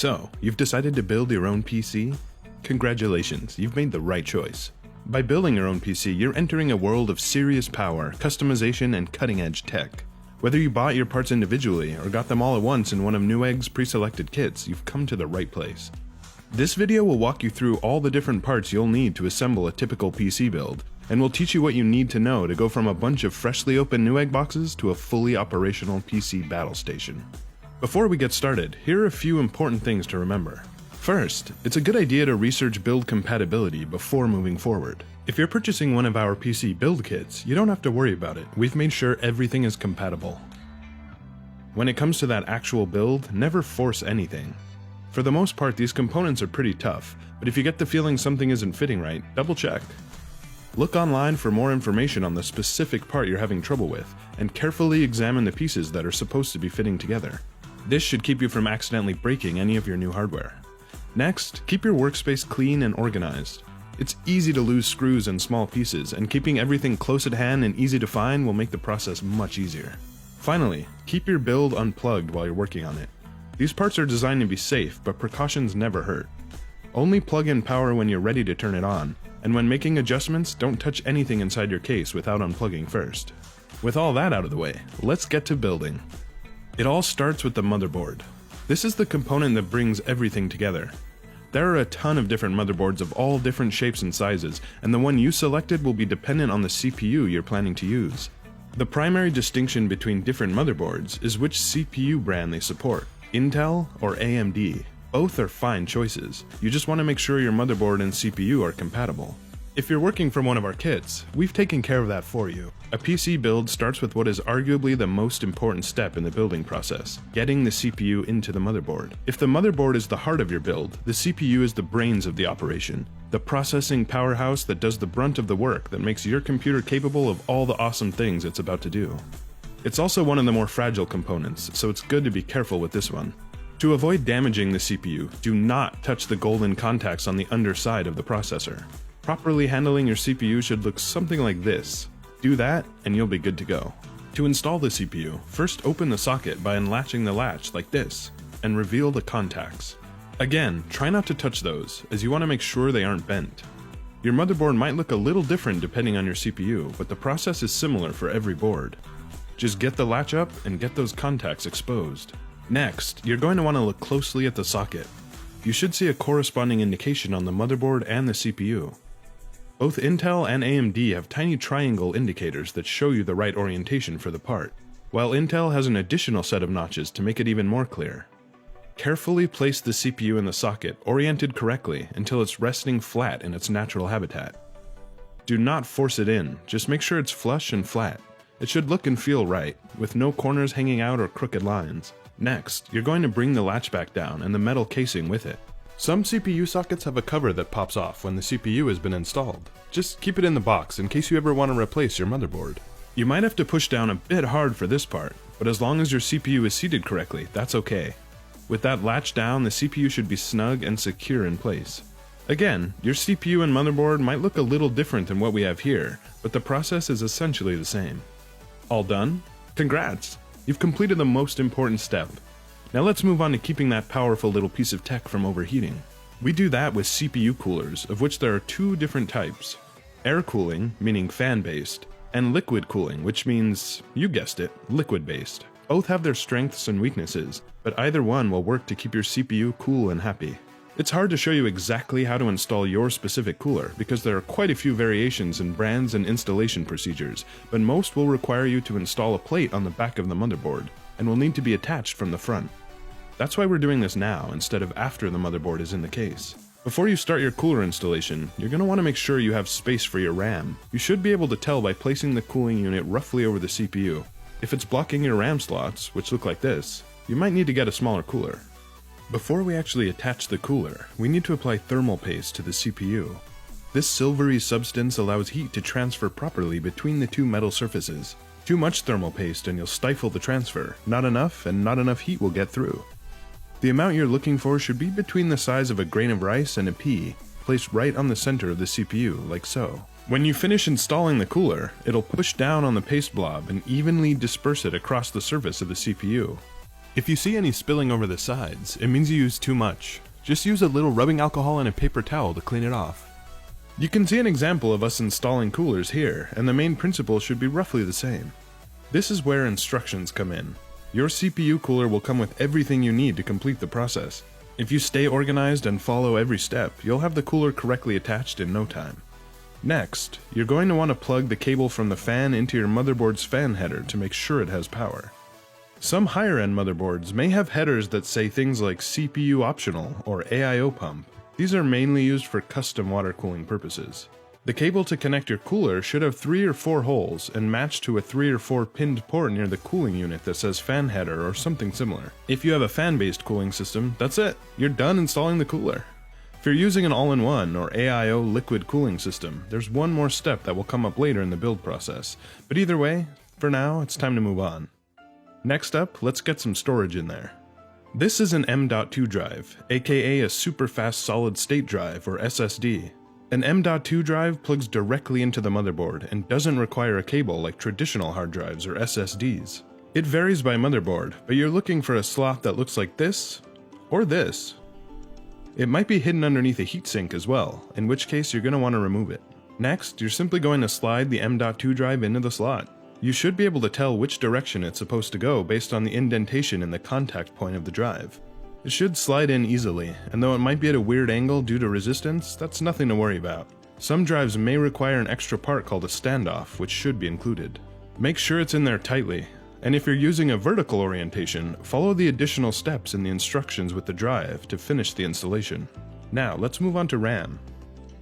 So, you've decided to build your own PC? Congratulations, you've made the right choice. By building your own PC, you're entering a world of serious power, customization, and cutting-edge tech. Whether you bought your parts individually or got them all at once in one of Newegg's pre-selected kits, you've come to the right place. This video will walk you through all the different parts you'll need to assemble a typical PC build, and will teach you what you need to know to go from a bunch of freshly opened Newegg boxes to a fully operational PC battle station. Before we get started, here are a few important things to remember. First, it's a good idea to research build compatibility before moving forward. If you're purchasing one of our PC build kits, you don't have to worry about it. We've made sure everything is compatible. When it comes to that actual build, never force anything. For the most part, these components are pretty tough, but if you get the feeling something isn't fitting right, double check. Look online for more information on the specific part you're having trouble with, and carefully examine the pieces that are supposed to be fitting together. This should keep you from accidentally breaking any of your new hardware. Next, keep your workspace clean and organized. It's easy to lose screws and small pieces, and keeping everything close at hand and easy to find will make the process much easier. Finally, keep your build unplugged while you're working on it. These parts are designed to be safe, but precautions never hurt. Only plug in power when you're ready to turn it on, and when making adjustments, don't touch anything inside your case without unplugging first. With all that out of the way, let's get to building. It all starts with the motherboard. This is the component that brings everything together. There are a ton of different motherboards of all different shapes and sizes, and the one you selected will be dependent on the CPU you're planning to use. The primary distinction between different motherboards is which CPU brand they support, Intel or AMD. Both are fine choices. You just want to make sure your motherboard and CPU are compatible. If you're working from one of our kits, we've taken care of that for you. A PC build starts with what is arguably the most important step in the building process, getting the CPU into the motherboard. If the motherboard is the heart of your build, the CPU is the brains of the operation, the processing powerhouse that does the brunt of the work that makes your computer capable of all the awesome things it's about to do. It's also one of the more fragile components, so it's good to be careful with this one. To avoid damaging the CPU, do not touch the golden contacts on the underside of the processor. Properly handling your CPU should look something like this. Do that, and you'll be good to go. To install the CPU, first open the socket by unlatching the latch like this, and reveal the contacts. Again, try not to touch those, as you want to make sure they aren't bent. Your motherboard might look a little different depending on your CPU, but the process is similar for every board. Just get the latch up and get those contacts exposed. Next, you're going to want to look closely at the socket. You should see a corresponding indication on the motherboard and the CPU. Both Intel and AMD have tiny triangle indicators that show you the right orientation for the part, while Intel has an additional set of notches to make it even more clear. Carefully place the CPU in the socket, oriented correctly, until it's resting flat in its natural habitat. Do not force it in, just make sure it's flush and flat. It should look and feel right, with no corners hanging out or crooked lines. Next, you're going to bring the latch back down and the metal casing with it. Some CPU sockets have a cover that pops off when the CPU has been installed. Just keep it in the box in case you ever want to replace your motherboard. You might have to push down a bit hard for this part, but as long as your CPU is seated correctly, that's okay. With that latch down, the CPU should be snug and secure in place. Again, your CPU and motherboard might look a little different than what we have here, but the process is essentially the same. All done? Congrats! You've completed the most important step. Now let's move on to keeping that powerful little piece of tech from overheating. We do that with CPU coolers, of which there are two different types. Air cooling, meaning fan-based, and liquid cooling, which means, you guessed it, liquid-based. Both have their strengths and weaknesses, but either one will work to keep your CPU cool and happy. It's hard to show you exactly how to install your specific cooler, because there are quite a few variations in brands and installation procedures, but most will require you to install a plate on the back of the motherboard, and will need to be attached from the front. That's why we're doing this now, instead of after the motherboard is in the case. Before you start your cooler installation, you're going to want to make sure you have space for your RAM. You should be able to tell by placing the cooling unit roughly over the CPU. If it's blocking your RAM slots, which look like this, you might need to get a smaller cooler. Before we actually attach the cooler, we need to apply thermal paste to the CPU. This silvery substance allows heat to transfer properly between the two metal surfaces. Too much thermal paste and you'll stifle the transfer. Not enough, and not enough heat will get through. The amount you're looking for should be between the size of a grain of rice and a pea, placed right on the center of the CPU, like so. When you finish installing the cooler, it'll push down on the paste blob and evenly disperse it across the surface of the CPU. If you see any spilling over the sides, it means you used too much. Just use a little rubbing alcohol and a paper towel to clean it off. You can see an example of us installing coolers here, and the main principle should be roughly the same. This is where instructions come in. Your CPU cooler will come with everything you need to complete the process. If you stay organized and follow every step, you'll have the cooler correctly attached in no time. Next, you're going to want to plug the cable from the fan into your motherboard's fan header to make sure it has power. Some higher-end motherboards may have headers that say things like CPU optional or AIO pump. These are mainly used for custom water cooling purposes. The cable to connect your cooler should have 3 or 4 holes and match to a 3 or 4 pinned port near the cooling unit that says fan header or something similar. If you have a fan-based cooling system, that's it. You're done installing the cooler. If you're using an all-in-one or AIO liquid cooling system, there's one more step that will come up later in the build process. But either way, for now, it's time to move on. Next up, let's get some storage in there. This is an M.2 drive, aka a super fast solid state drive or SSD. An M.2 drive plugs directly into the motherboard and doesn't require a cable like traditional hard drives or SSDs. It varies by motherboard, but you're looking for a slot that looks like this, or this. It might be hidden underneath a heatsink as well, in which case you're going to want to remove it. Next, you're simply going to slide the M.2 drive into the slot. You should be able to tell which direction it's supposed to go based on the indentation in the contact point of the drive. It should slide in easily, and though it might be at a weird angle due to resistance, that's nothing to worry about. Some drives may require an extra part called a standoff, which should be included. Make sure it's in there tightly, and if you're using a vertical orientation, follow the additional steps in the instructions with the drive to finish the installation. Now, let's move on to RAM.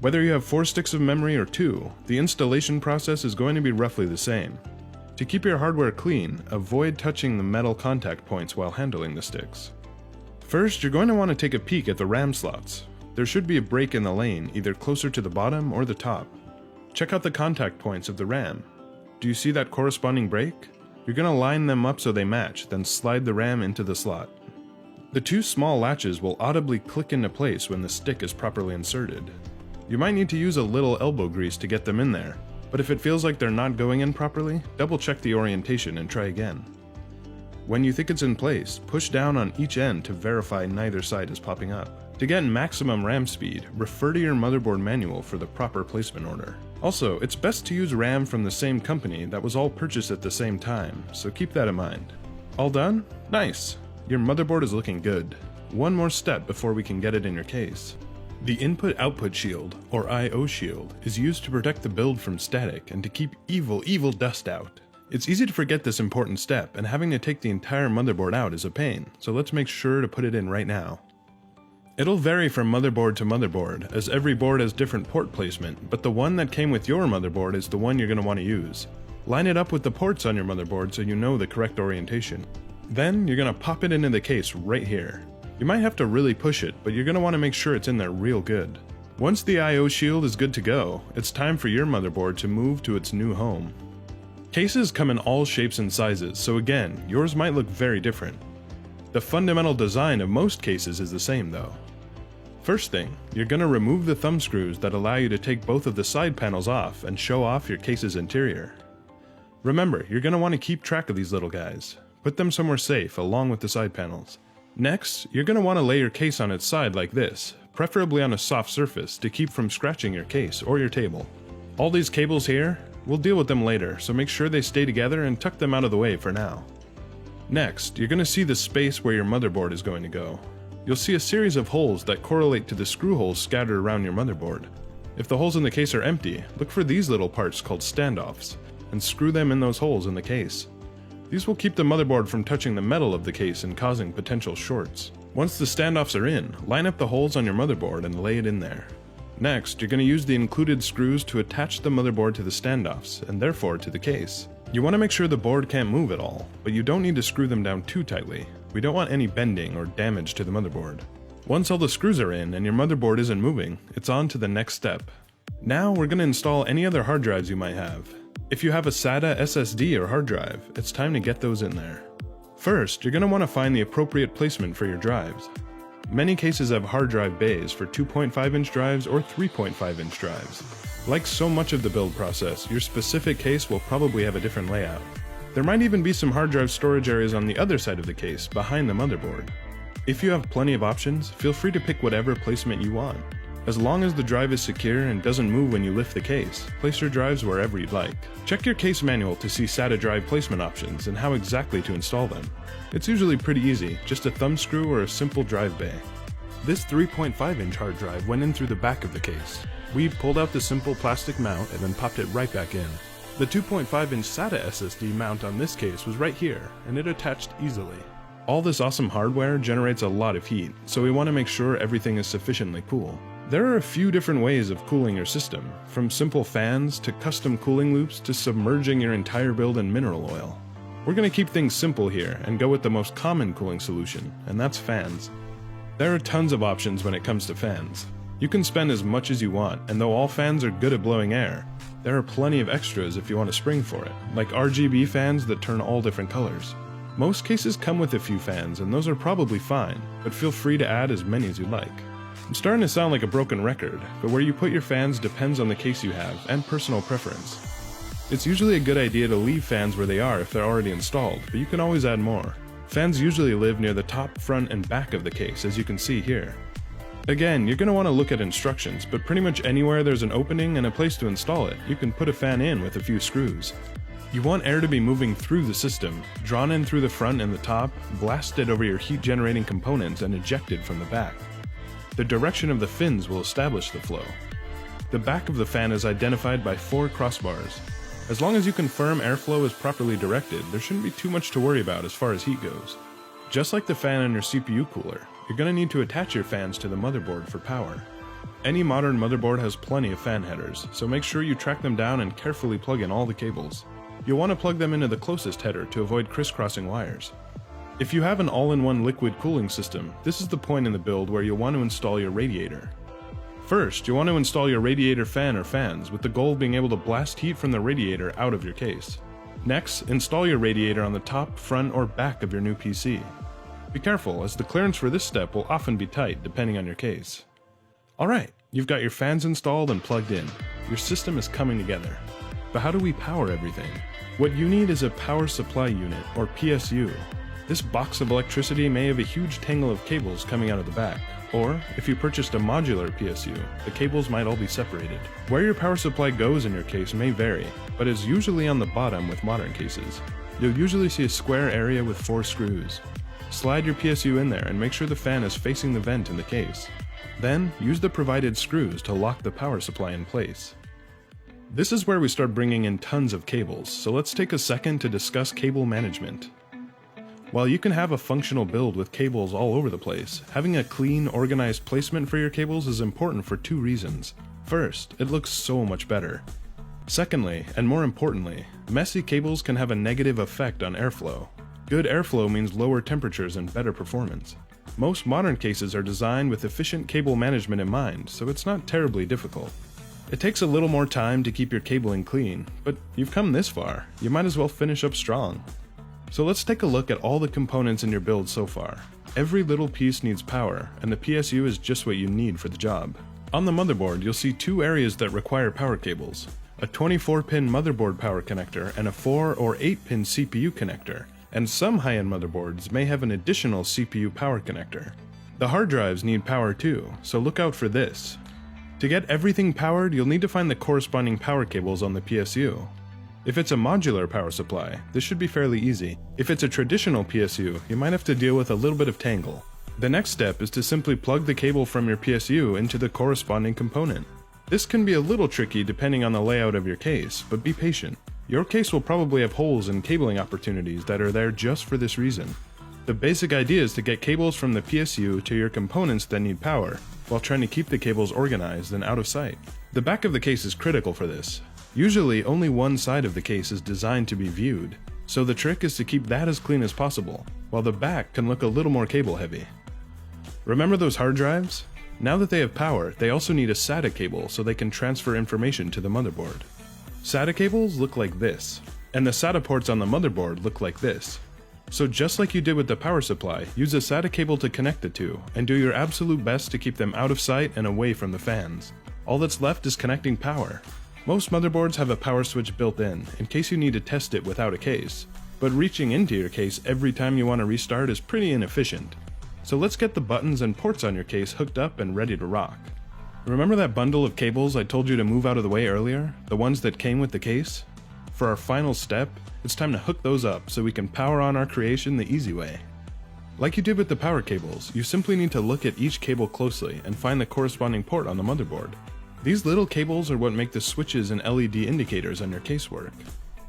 Whether you have 4 sticks of memory or 2, the installation process is going to be roughly the same. To keep your hardware clean, avoid touching the metal contact points while handling the sticks. First, you're going to want to take a peek at the RAM slots. There should be a break in the lane, either closer to the bottom or the top. Check out the contact points of the RAM. Do you see that corresponding break? You're going to line them up so they match, then slide the RAM into the slot. The 2 small latches will audibly click into place when the stick is properly inserted. You might need to use a little elbow grease to get them in there, but if it feels like they're not going in properly, double check the orientation and try again. When you think it's in place, push down on each end to verify neither side is popping up. To get maximum RAM speed, refer to your motherboard manual for the proper placement order. Also, it's best to use RAM from the same company that was all purchased at the same time, so keep that in mind. All done? Nice! Your motherboard is looking good. One more step before we can get it in your case. The input-output shield, or I/O shield, is used to protect the build from static and to keep evil dust out. It's easy to forget this important step, and having to take the entire motherboard out is a pain, so let's make sure to put it in right now. It'll vary from motherboard to motherboard, as every board has different port placement, but the one that came with your motherboard is the one you're going to want to use. Line it up with the ports on your motherboard so you know the correct orientation. Then, you're going to pop it into the case right here. You might have to really push it, but you're going to want to make sure it's in there real good. Once the I/O shield is good to go, it's time for your motherboard to move to its new home. Cases come in all shapes and sizes, so again, yours might look very different. The fundamental design of most cases is the same though. First thing, you're going to remove the thumb screws that allow you to take both of the side panels off and show off your case's interior. Remember, you're going to want to keep track of these little guys. Put them somewhere safe along with the side panels. Next, you're going to want to lay your case on its side like this, preferably on a soft surface to keep from scratching your case or your table. All these cables here, we'll deal with them later, so make sure they stay together and tuck them out of the way for now. Next, you're going to see the space where your motherboard is going to go. You'll see a series of holes that correlate to the screw holes scattered around your motherboard. If the holes in the case are empty, look for these little parts called standoffs, and screw them in those holes in the case. These will keep the motherboard from touching the metal of the case and causing potential shorts. Once the standoffs are in, line up the holes on your motherboard and lay it in there. Next, you're going to use the included screws to attach the motherboard to the standoffs, and therefore to the case. You want to make sure the board can't move at all, but you don't need to screw them down too tightly. We don't want any bending or damage to the motherboard. Once all the screws are in and your motherboard isn't moving, it's on to the next step. Now we're going to install any other hard drives you might have. If you have a SATA SSD or hard drive, it's time to get those in there. First, you're going to want to find the appropriate placement for your drives. Many cases have hard drive bays for 2.5-inch drives or 3.5-inch drives. Like so much of the build process, your specific case will probably have a different layout. There might even be some hard drive storage areas on the other side of the case, behind the motherboard. If you have plenty of options, feel free to pick whatever placement you want. As long as the drive is secure and doesn't move when you lift the case, place your drives wherever you'd like. Check your case manual to see SATA drive placement options and how exactly to install them. It's usually pretty easy, just a thumb screw or a simple drive bay. This 3.5-inch hard drive went in through the back of the case. We pulled out the simple plastic mount and then popped it right back in. The 2.5-inch SATA SSD mount on this case was right here, and it attached easily. All this awesome hardware generates a lot of heat, so we want to make sure everything is sufficiently cool. There are a few different ways of cooling your system, from simple fans to custom cooling loops to submerging your entire build in mineral oil. We're going to keep things simple here and go with the most common cooling solution, and that's fans. There are tons of options when it comes to fans. You can spend as much as you want, and though all fans are good at blowing air, there are plenty of extras if you want a spring for it, like RGB fans that turn all different colors. Most cases come with a few fans, and those are probably fine, but feel free to add as many as you like. I'm starting to sound like a broken record, but where you put your fans depends on the case you have and personal preference. It's usually a good idea to leave fans where they are if they're already installed, but you can always add more. Fans usually live near the top, front, and back of the case, as you can see here. Again, you're going to want to look at instructions, but pretty much anywhere there's an opening and a place to install it, you can put a fan in with a few screws. You want air to be moving through the system, drawn in through the front and the top, blasted over your heat-generating components, and ejected from the back. The direction of the fins will establish the flow. The back of the fan is identified by 4 crossbars. As long as you confirm airflow is properly directed, there shouldn't be too much to worry about as far as heat goes. Just like the fan in your CPU cooler, you're going to need to attach your fans to the motherboard for power. Any modern motherboard has plenty of fan headers, so make sure you track them down and carefully plug in all the cables. You'll want to plug them into the closest header to avoid crisscrossing wires. If you have an all-in-one liquid cooling system, this is the point in the build where you'll want to install your radiator. First, you'll want to install your radiator fan or fans, with the goal of being able to blast heat from the radiator out of your case. Next, install your radiator on the top, front, or back of your new PC. Be careful, as the clearance for this step will often be tight depending on your case. Alright, you've got your fans installed and plugged in. Your system is coming together. But how do we power everything? What you need is a power supply unit, or PSU. This box of electricity may have a huge tangle of cables coming out of the back, or if you purchased a modular PSU, the cables might all be separated. Where your power supply goes in your case may vary, but is usually on the bottom with modern cases. You'll usually see a square area with 4 screws. Slide your PSU in there and make sure the fan is facing the vent in the case. Then, use the provided screws to lock the power supply in place. This is where we start bringing in tons of cables, so let's take a second to discuss cable management. While you can have a functional build with cables all over the place, having a clean, organized placement for your cables is important for 2 reasons. First, it looks so much better. Secondly, and more importantly, messy cables can have a negative effect on airflow. Good airflow means lower temperatures and better performance. Most modern cases are designed with efficient cable management in mind, so it's not terribly difficult. It takes a little more time to keep your cabling clean, but you've come this far, you might as well finish up strong. So let's take a look at all the components in your build so far. Every little piece needs power, and the PSU is just what you need for the job. On the motherboard, you'll see 2 areas that require power cables: a 24-pin motherboard power connector and a 4 or 8-pin CPU connector, and some high-end motherboards may have an additional CPU power connector. The hard drives need power too, so look out for this. To get everything powered, you'll need to find the corresponding power cables on the PSU. If it's a modular power supply, this should be fairly easy. If it's a traditional PSU, you might have to deal with a little bit of tangle. The next step is to simply plug the cable from your PSU into the corresponding component. This can be a little tricky depending on the layout of your case, but be patient. Your case will probably have holes and cabling opportunities that are there just for this reason. The basic idea is to get cables from the PSU to your components that need power, while trying to keep the cables organized and out of sight. The back of the case is critical for this. Usually only one side of the case is designed to be viewed, so the trick is to keep that as clean as possible, while the back can look a little more cable heavy. Remember those hard drives? Now that they have power, they also need a SATA cable so they can transfer information to the motherboard. SATA cables look like this, and the SATA ports on the motherboard look like this. So just like you did with the power supply, use a SATA cable to connect the 2, and do your absolute best to keep them out of sight and away from the fans. All that's left is connecting power. Most motherboards have a power switch built in case you need to test it without a case. but reaching into your case every time you want to restart is pretty inefficient. So let's get the buttons and ports on your case hooked up and ready to rock. Remember that bundle of cables I told you to move out of the way earlier? The ones that came with the case? For our final step, it's time to hook those up so we can power on our creation the easy way. Like you did with the power cables, you simply need to look at each cable closely and find the corresponding port on the motherboard. These little cables are what make the switches and LED indicators on your case work.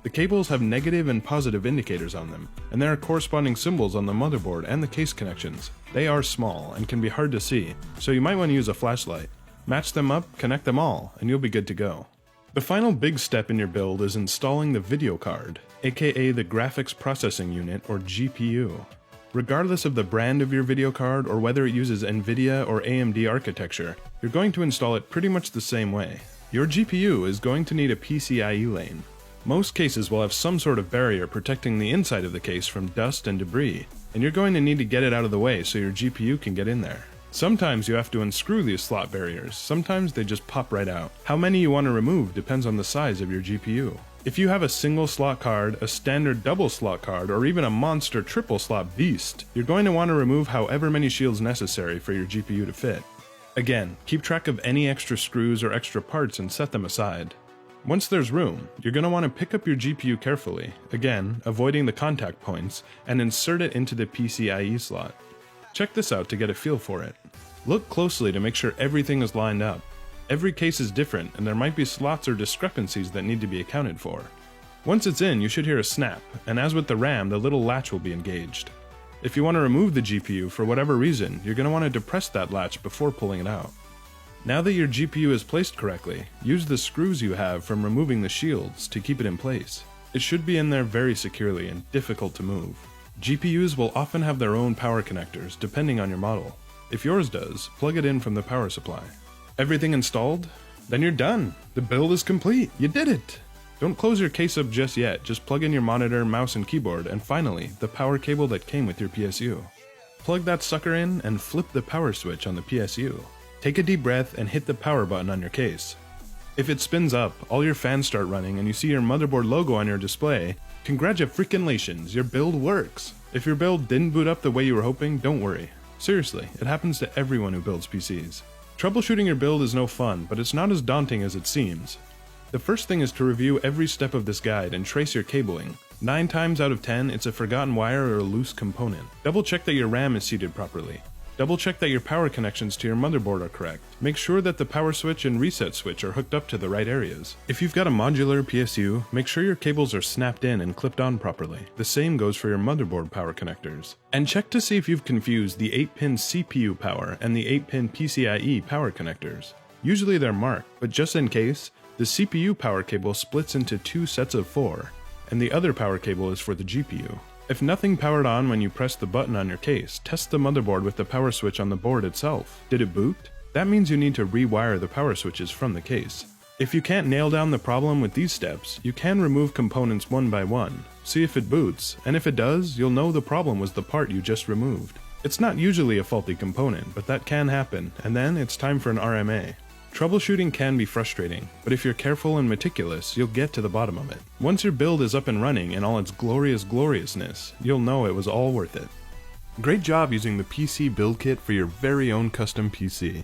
The cables have negative and positive indicators on them, and there are corresponding symbols on the motherboard and the case connections. They are small and can be hard to see, so you might want to use a flashlight. Match them up, connect them all, and you'll be good to go. The final big step in your build is installing the video card, aka the graphics processing unit or GPU. Regardless of the brand of your video card or whether it uses NVIDIA or AMD architecture, you're going to install it pretty much the same way. Your GPU is going to need a PCIe lane. Most cases will have some sort of barrier protecting the inside of the case from dust and debris, and you're going to need to get it out of the way so your GPU can get in there. Sometimes you have to unscrew these slot barriers, sometimes they just pop right out. How many you want to remove depends on the size of your GPU. If you have a single slot card, a standard double slot card, or even a monster triple slot beast, you're going to want to remove however many shields necessary for your GPU to fit. Again, keep track of any extra screws or extra parts and set them aside. Once there's room, you're going to want to pick up your GPU carefully, again, avoiding the contact points, and insert it into the PCIe slot. Check this out to get a feel for it. Look closely to make sure everything is lined up. Every case is different, and there might be slots or discrepancies that need to be accounted for. Once it's in, you should hear a snap, and as with the RAM, the little latch will be engaged. If you want to remove the GPU for whatever reason, you're going to want to depress that latch before pulling it out. Now that your GPU is placed correctly, use the screws you have from removing the shields to keep it in place. It should be in there very securely and difficult to move. GPUs will often have their own power connectors depending on your model. If yours does, plug it in from the power supply. Everything installed? Then you're done! The build is complete! You did it! Don't close your case up just yet, just plug in your monitor, mouse, and keyboard, and finally, the power cable that came with your PSU. Plug that sucker in and flip the power switch on the PSU. Take a deep breath and hit the power button on your case. If it spins up, all your fans start running, and you see your motherboard logo on your display, congratulations, your build works! If your build didn't boot up the way you were hoping, don't worry. Seriously, it happens to everyone who builds PCs. Troubleshooting your build is no fun, but it's not as daunting as it seems. The first thing is to review every step of this guide and trace your cabling. 9 times out of 10, it's a forgotten wire or a loose component. Double check that your RAM is seated properly. Double check that your power connections to your motherboard are correct. Make sure that the power switch and reset switch are hooked up to the right areas. If you've got a modular PSU, make sure your cables are snapped in and clipped on properly. The same goes for your motherboard power connectors. And check to see if you've confused the 8-pin CPU power and the 8-pin PCIe power connectors. Usually they're marked, but just in case, the CPU power cable splits into 2 sets of 4, and the other power cable is for the GPU. If nothing powered on when you press the button on your case, test the motherboard with the power switch on the board itself. Did it boot? That means you need to rewire the power switches from the case. If you can't nail down the problem with these steps, you can remove components one by one. See if it boots, and if it does, you'll know the problem was the part you just removed. It's not usually a faulty component, but that can happen, and then it's time for an RMA. Troubleshooting can be frustrating, but if you're careful and meticulous, you'll get to the bottom of it. Once your build is up and running in all its gloriousness, you'll know it was all worth it. Great job using the PC build kit for your very own custom PC.